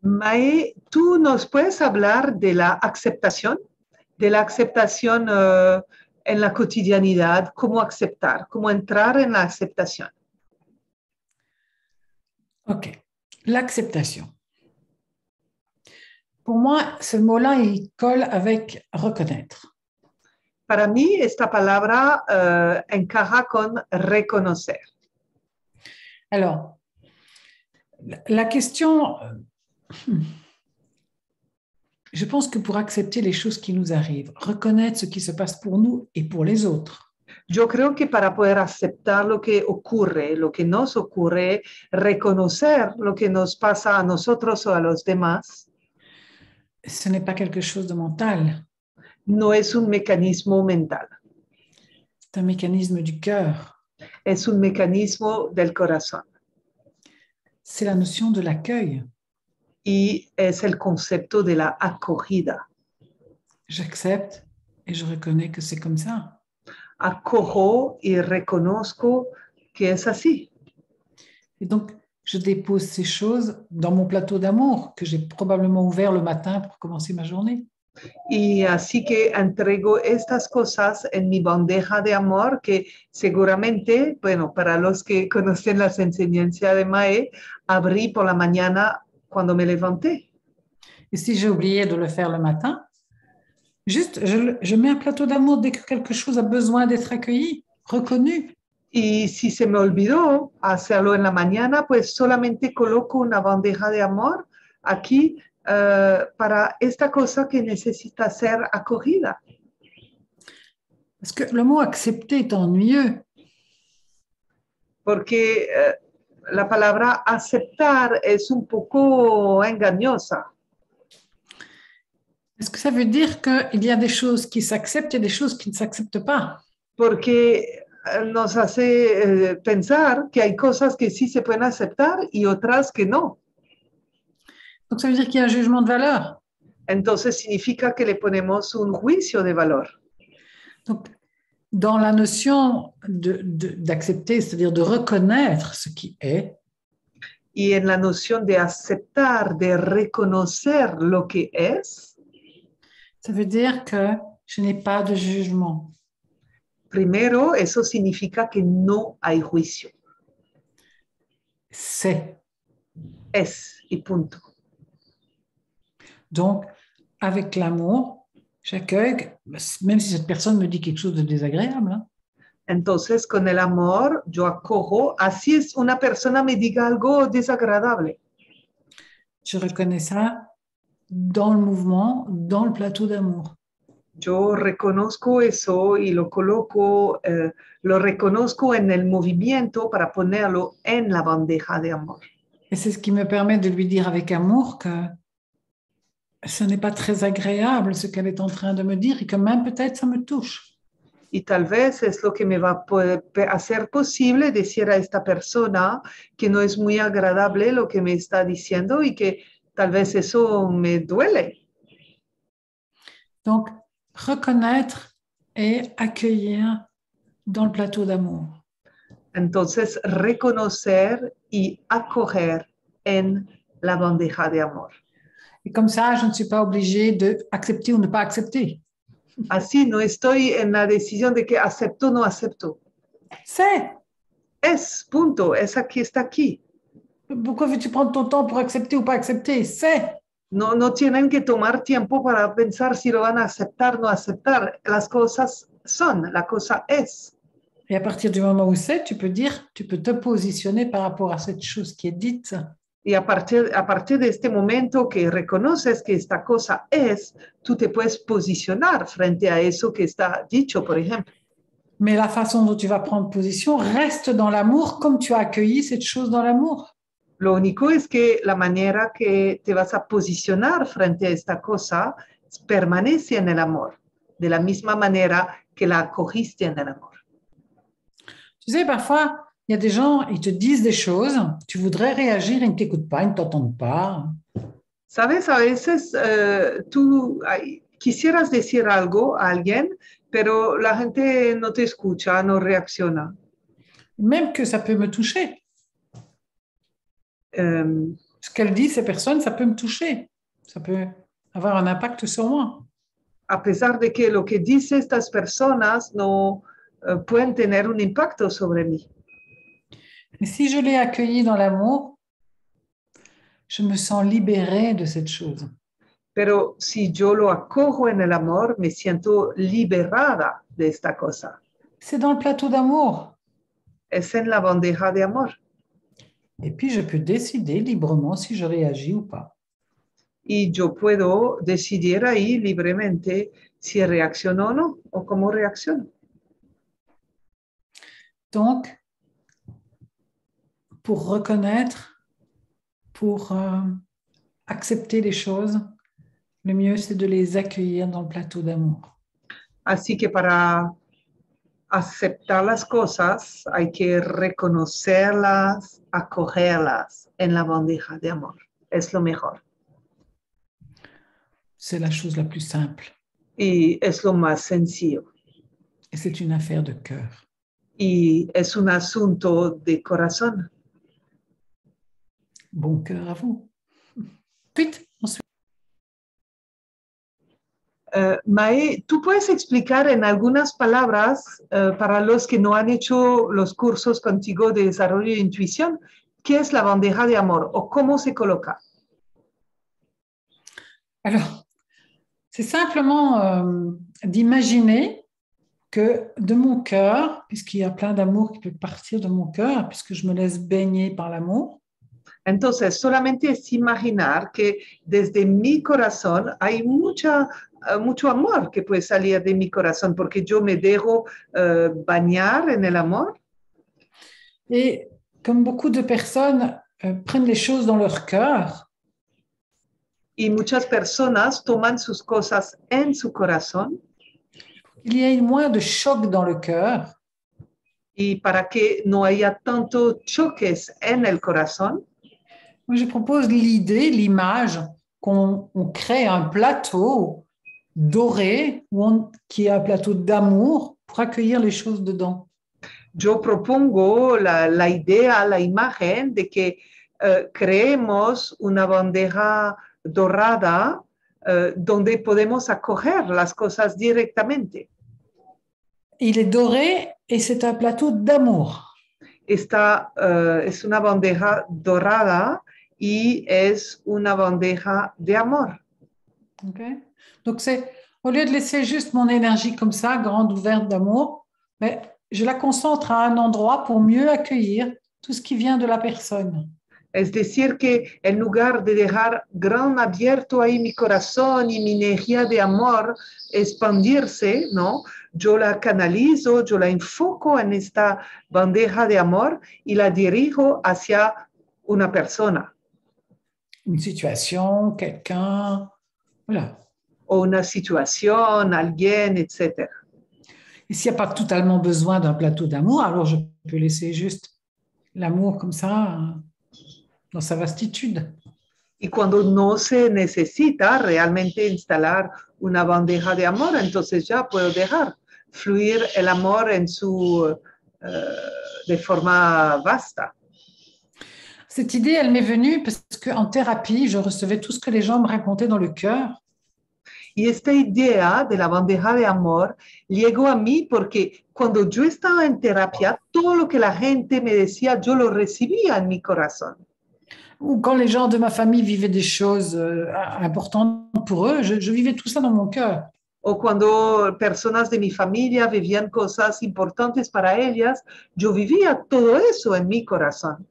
Mae, ¿tú nos puedes hablar de la aceptación en la cotidianidad, cómo aceptar, cómo entrar en la aceptación? Ok, l'acceptation. Pour moi, ce mot-là, il colle avec reconnaître. Para mí, esta palabra encaja con reconocer. Alors, la question, je pense que pour accepter les choses qui nous arrivent, reconnaître ce qui se passe pour nous et pour les autres, Yo creo que para poder aceptar lo que ocurre, lo que nos ocurre, reconocer lo que nos pasa a nosotros o a los demás, ce n'est pas quelque chose de mental, no es un mecanismo mental, c'est un mécanisme du cœur. es un mecanismo del corazón C'est la notion de l'accueil. y es el concepto de la acogida. J'accepte et je reconnais que c'est comme ça. Acojo y reconozco que es así. Et donc, je dépose ces choses dans mon plateau d'amour que j'ai probablement ouvert le matin pour commencer ma journée. Y así que entrego estas cosas en mi bandeja de amor que seguramente, bueno, para los que conocen las enseñanzas de Mae, abrí por la mañana cuando me levanté. Et si j'ai oublié de le faire le matin, juste, je mets un plateau d'amour dès que quelque chose a besoin d'être accueilli, reconnu. Y si se me olvidó hacerlo en la mañana, pues solamente coloco una bandeja de amor aquí para esta cosa que necesita ser acogida. Parce que le mot accepter est ennuyeux. Porque la palabra aceptar es un poco engañosa. Est-ce que ça veut dire qu'il y a des choses qui s'acceptent et des choses qui ne s'acceptent pas? Porque nos hace pensar que hay cosas que sí se pueden aceptar y otras que no. Donc ça veut dire qu'il y a un jugement de valeur. Entonces significa que le ponemos un juicio de valor. Donc, dans la notion d'accepter, c'est-à-dire de reconnaître ce qui est, Y en la noción de aceptar, de reconocer lo que es, ça veut dire que je n'ai pas de jugement. primero eso significa que no hay juicio. C'est. Es y punto. Donc, avec l'amour, j'accueille, même si cette personne me dit quelque chose de désagréable. Hein. Entonces, con el amor, yo acojo, así es una persona me diga algo desagradable. Je reconnais ça dans le mouvement, dans le plateau d'amour. Yo reconozco eso y lo coloco, lo reconozco en el movimiento para ponerlo en la bandeja de amor. Et c'est ce qui me permet de lui dire avec amour que ce n'est pas très agréable ce qu'elle est en train de me dire et que même peut-être ça me touche. Y tal vez es lo que me va a hacer posible decir a esta persona que no es muy agradable lo que me está diciendo y que tal vez eso me duele. Donc, reconnaître et accueillir dans le plateau d'amour. Entonces, reconocer y acoger en la bandeja de amor. Et comme ça, je ne suis pas obligée d'accepter ou ne pas accepter. Así no estoy en la decisión de que acepto o no acepto. C'est. Es, punto, es aquí, está aquí. Pourquoi veux-tu prendre ton temps pour accepter ou pas accepter? C'est. No, no tienen que tomar tiempo para pensar si lo van a aceptar o no aceptar. Las cosas son, la cosa es. Et à partir du moment où c'est, tu peux dire, tu peux te positionner par rapport à cette chose qui est dite. Y a partir de este momento que reconoces que esta cosa es, tú te puedes posicionar frente a eso que está dicho, por ejemplo. Mais la façon dont tu vas prendre position reste dans l'amour comme tu as accueilli cette chose dans l'amour. Lo único es que la manera que te vas a posicionar frente a esta cosa permanece en el amor, de la misma manera que la acogiste en el amor. Tu sais, parfois, il y a des gens, ils te disent des choses, tu voudrais réagir, ils ne t'écoutent pas, ils ne t'entendent pas. Sabes, a veces tú quisieras decir algo a alguien, pero la gente no te escucha, no reacciona. Même que ça peut me toucher. ce qu'elle dit, ces personnes, ça peut me toucher. Ça peut avoir un impact sur moi. A pesar de que lo que dice estas personas no pueden tener un impacto sobre mí. Mais si je l'ai accueilli dans l'amour, je me sens libérée de cette chose. Pero si yo lo acojo en el amor, me siento liberada de esta cosa. C'est dans le plateau d'amour. Es en la bandeja de amor. Et puis, je peux décider librement si je réagis ou pas. Y yo puedo decidir ahí libremente si reacciono o no, o cómo reacciono. Donc, pour reconnaître, pour accepter les choses, le mieux, c'est de les accueillir dans le plateau d'amour. Así que para aceptar las cosas hay que reconocerlas, acogerlas en la bandeja de amor. Es lo mejor. C'est la chose la plus simple. Y es lo más sencillo. Et c'est une affaire de cœur. Y es un asunto de corazón. Bon cœur à vous. Ensuite, Mae, ¿tú puedes explicar en algunas palabras para los que no han hecho los cursos contigo de desarrollo de intuición, qué es la bandeja de amor o cómo se coloca? alors, c'est simplement d'imaginer que de mon cœur, puisqu'il y a plein d'amour qui peut partir de mon cœur, puisque je me laisse baigner par l'amour, Entonces, solamente es imaginar que desde mi corazón hay mucho amor que puede salir de mi corazón porque yo me dejo bañar en el amor. et comme beaucoup de personnes prennent les choses dans leur cœur, Y muchas personas toman sus cosas en su corazón. il y a moins de choc dans le cœur. Y para que no haya tanto choques en el corazón, Moi, je propose l'idée, l'image qu'on crée un plateau doré qui est un plateau d'amour pour accueillir les choses dedans. yo propongo la idea, la imagen de que creemos una bandeja dorada donde podemos acoger las cosas directamente. Il est doré et c'est un plateau d'amour. Esta es una bandeja dorada y es una bandeja de amor. Okay? Donc, c'est au lieu de laisser juste mon énergie comme ça, grande ouverte d'amour, mais je la concentre à un endroit pour mieux accueillir tout ce qui vient de la personne. Es decir, que en lugar de dejar gran abierto ahí mi corazón y mi energía de amor expandirse, ¿no? Yo la canalizo, yo la enfoco en esta bandeja de amor y la dirijo hacia una persona. Une situation, quelqu'un, voilà. O una situación, alguien, etc. Et s'il n'y a pas totalement besoin d'un plateau d'amour, alors je peux laisser juste l'amour comme ça, dans sa vastitude. Y cuando no se necesita realmente instalar una bandeja de amor, entonces ya puedo dejar fluir el amor en de forma vasta. Cette idée, elle m'est venue parce qu'en thérapie, je recevais tout ce que les gens me racontaient dans le cœur. Y esta idea de la bandeja de amor llegó a mí porque cuando yo estaba en terapia, todo lo que la gente me decía, yo lo recibía en mi corazón. Ou quand les gens de ma famille vivaient des choses importantes pour eux, je vivais tout ça dans mon cœur. O cuando personas de mi familia vivían cosas importantes para ellas, yo vivía todo eso en mi corazón.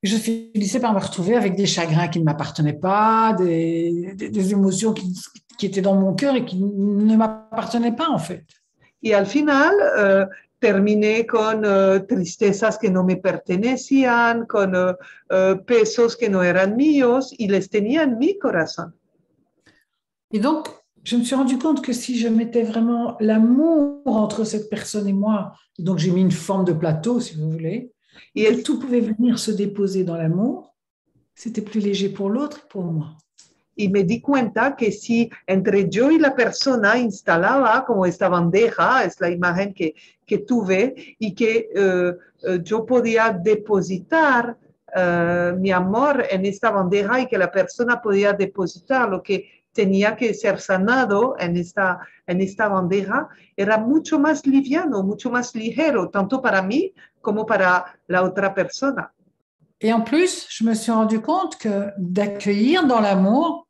Je finissais par me retrouver avec des chagrins qui ne m'appartenaient pas, des émotions qui étaient dans mon cœur et qui ne m'appartenaient pas en fait. Y al final terminé con tristezas que no me pertenecían, con pesos que no eran míos y les tenía en mi corazón. Et donc, je me suis rendu compte que si je mettais vraiment l'amour entre cette personne et moi, donc j'ai mis une forme de plateau, si vous voulez, et que tout pouvait venir se déposer dans l'amour, c'était plus léger pour l'autre et pour moi. Y me di cuenta que si entre yo y la persona instalaba como esta bandeja, es la imagen que tuve, y que yo podía depositar mi amor en esta bandeja y que la persona podía depositar lo que tenía que ser sanado en esta bandeja, era mucho más liviano, mucho más ligero, tanto para mí como para la otra persona. Et en plus, je me suis rendu compte que d'accueillir dans l'amour,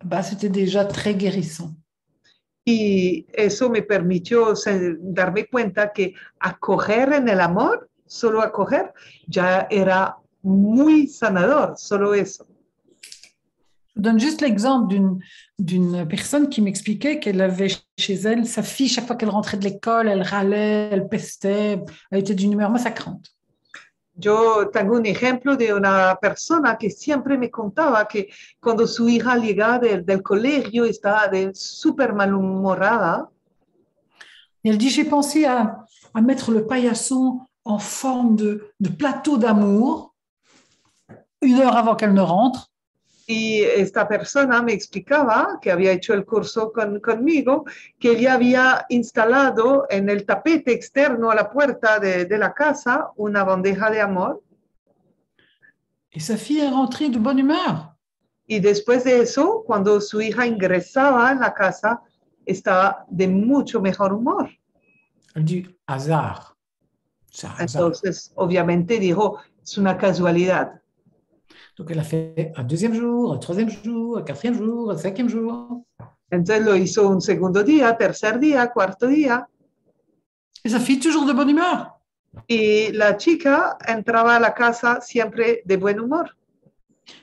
bah, c'était déjà très guérissant. Y eso me permitió darme cuenta que acoger en el amor, solo acoger, ya era muy sanador, solo eso. Je donne juste l'exemple d'une personne qui m'expliquait qu'elle avait chez elle sa fille, chaque fois qu'elle rentrait de l'école, elle râlait, elle pestait, elle était d'une humeur massacrante. Yo tengo un ejemplo de una persona que siempre me contaba que cuando su hija llegaba del colegio estaba súper malhumorada. Et elle dit, j'ai pensé à mettre le paillasson en forme de plateau d'amour 1 heure avant qu'elle ne rentre. Y esta persona me explicaba, que había hecho el curso conmigo, que ella había instalado en el tapete externo a la puerta de la casa una bandeja de amor. Et sa fille est rentrée de bonne humeur. Y después de eso, cuando su hija ingresaba en la casa, estaba de mucho mejor humor. Elle dit, hasard. Entonces, obviamente dijo, es una casualidad. Donc, elle a fait un 2e jour, un 3e jour, un 4e jour, un 5e jour. Entonces lo hizo un segundo día, tercer día, cuarto día. Et sa fille toujours de bonne humeur. Y la chica entraba a la casa siempre de buen humor.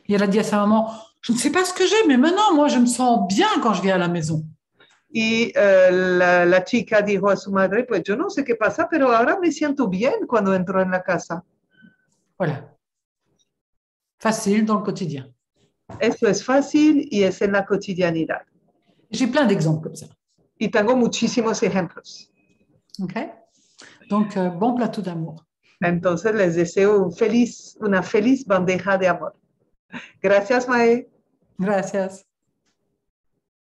Et elle a dit à sa maman, je ne sais pas ce que j'ai, mais maintenant, moi, je me sens bien quand je viens à la maison. Y la chica dijo a su madre, pues yo no sé qué pasa, pero ahora me siento bien cuando entro en la casa. Voilà. Facile dans le quotidien. Eso es fácil y es en la cotidianidad. J'ai plein d'exemples comme ça. Y tengo muchísimos ejemplos. OK? Donc, bon plateau d'amour. Entonces les deseo una feliz bandeja de amor. Gracias, Mae. Gracias.